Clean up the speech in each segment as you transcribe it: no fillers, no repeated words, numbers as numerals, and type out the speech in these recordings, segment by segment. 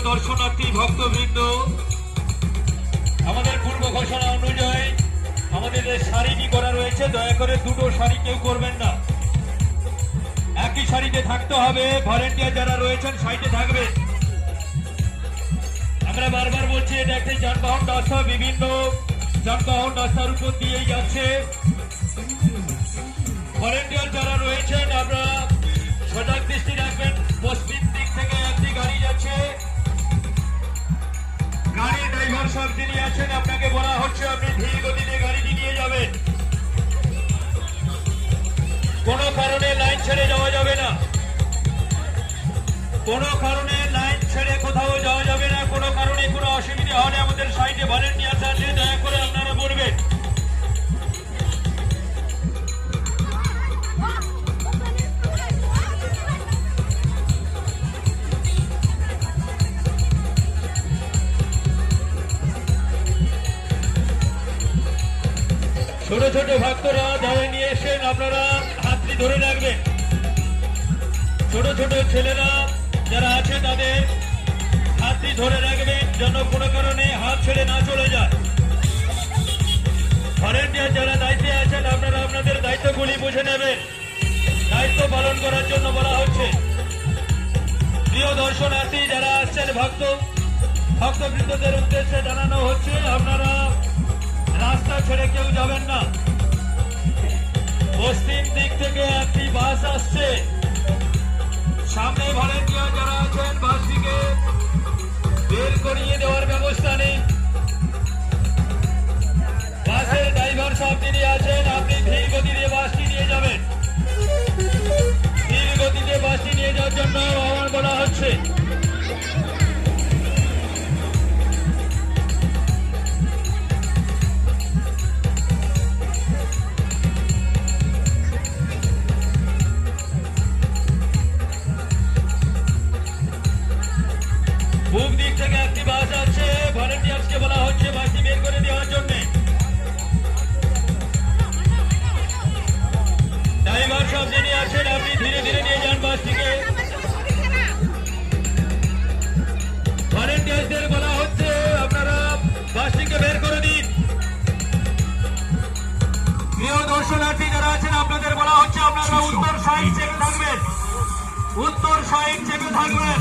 দর্শনার্থী ভক্তবৃন্দ, আমাদের পূর্ব ঘোষণা অনুযায়ী আমাদের সারিটি করা রয়েছে। দয়া করে দুটো সারি কেউ করবেন না, একই সারিতে থাকতে হবে। ভলেন্টিয়ার যারা রয়েছেন সাইডে থাকবেন। আমরা বারবার বলছি এটা একটি যানবাহন রাস্তা, বিভিন্ন যানবাহন রাস্তার উপর দিয়েই যাচ্ছে। ভলেন্টিয়ার যারা রয়েছেন আপনারা সজাগ দৃষ্টি রাখবেন। পশ্চিম দিক থেকে একটি গাড়ি যাচ্ছে, গাড়ির ড্রাইভার সাহেব যিনি আছেন আপনাকে বলা হচ্ছে আপনি ধীর গতিতে গাড়িটি নিয়ে যাবেন। কোনো কারণে লাইন ছেড়ে যাওয়া যাবে না, কোনো কারণে লাইন ছেড়ে কোথাও যাওয়া যাবে না। কোনো কারণে কোনো অসুবিধা হলে আমাদের সাইডে ভলেন্টিয়ার আছে, দয়া করে আপনারা বলবেন। ছোট ছোট ভক্তরা দাঁড়িয়ে নিয়ে এসেন, আপনারা হাতটি ধরে রাখবেন। ছোট ছোট ছেলেরা যারা আছে তাদের হাতটি ধরে রাখবেন যেন কোনো কারণে হাত ছেড়ে না চলে যায়। ভলেন্টিয়ার যারা দায়িত্বে আছেন আপনারা আপনাদের দায়িত্বগুলি বুঝে নেবেন, দায়িত্ব পালন করার জন্য বলা হচ্ছে। প্রিয় দর্শনার্থী যারা আসছেন ভক্তবৃন্দদের উদ্দেশ্যে জানানো হচ্ছে আপনারা রাস্তা ছেড়ে কেউ যাবেন না। পশ্চিম দিক থেকে একটি বাস আসছে, সামনে ভলেন্টিয়ার যারা আছেন বাসটিকে বের করিয়ে দেওয়ার ব্যবস্থা নেই। বাসের ড্রাইভার সাহেব যিনি আছেন আপনি ধীর গতিতে বাসটি নিয়ে যাবেন। ধীর গতিতে বাসটি নিয়ে যাওয়ার জন্য আহ্বান করা হচ্ছে। পূব দিক থেকে একটি বাস আছে, ভলেন্টিয়ার্সকে বলা হচ্ছে বাসটি বের করে দেওয়ার জন্য। ড্রাইভার সব যিনি আছেন আপনি ধীরে ধীরে নিয়ে যান বাসটিকে। ভলেন্টিয়ার্সদের বলা হচ্ছে আপনারা বাসটিকে বের করে দিন। প্রিয় দর্শনার্থী যারা আছেন আপনাদের বলা হচ্ছে আপনারা উত্তর সাইড চেপে থাকবেন, উত্তর সাইড চেপে থাকবেন।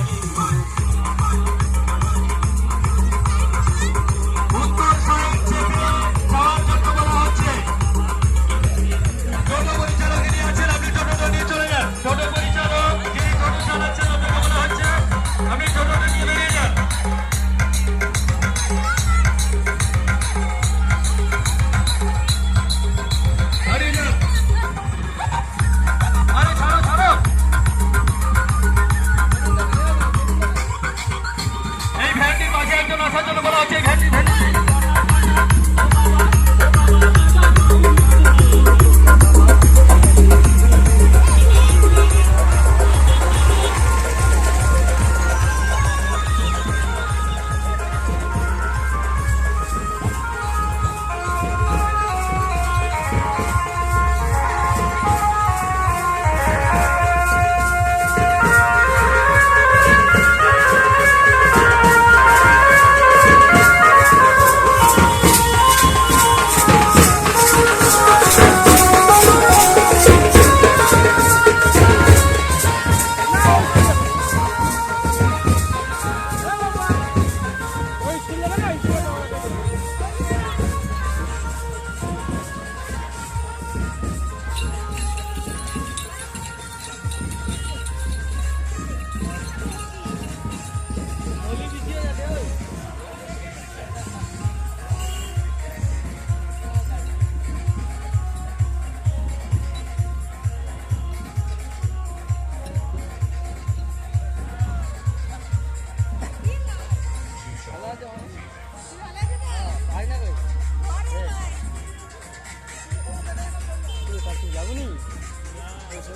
যাবনি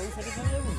ওই সাইডে যাবনি।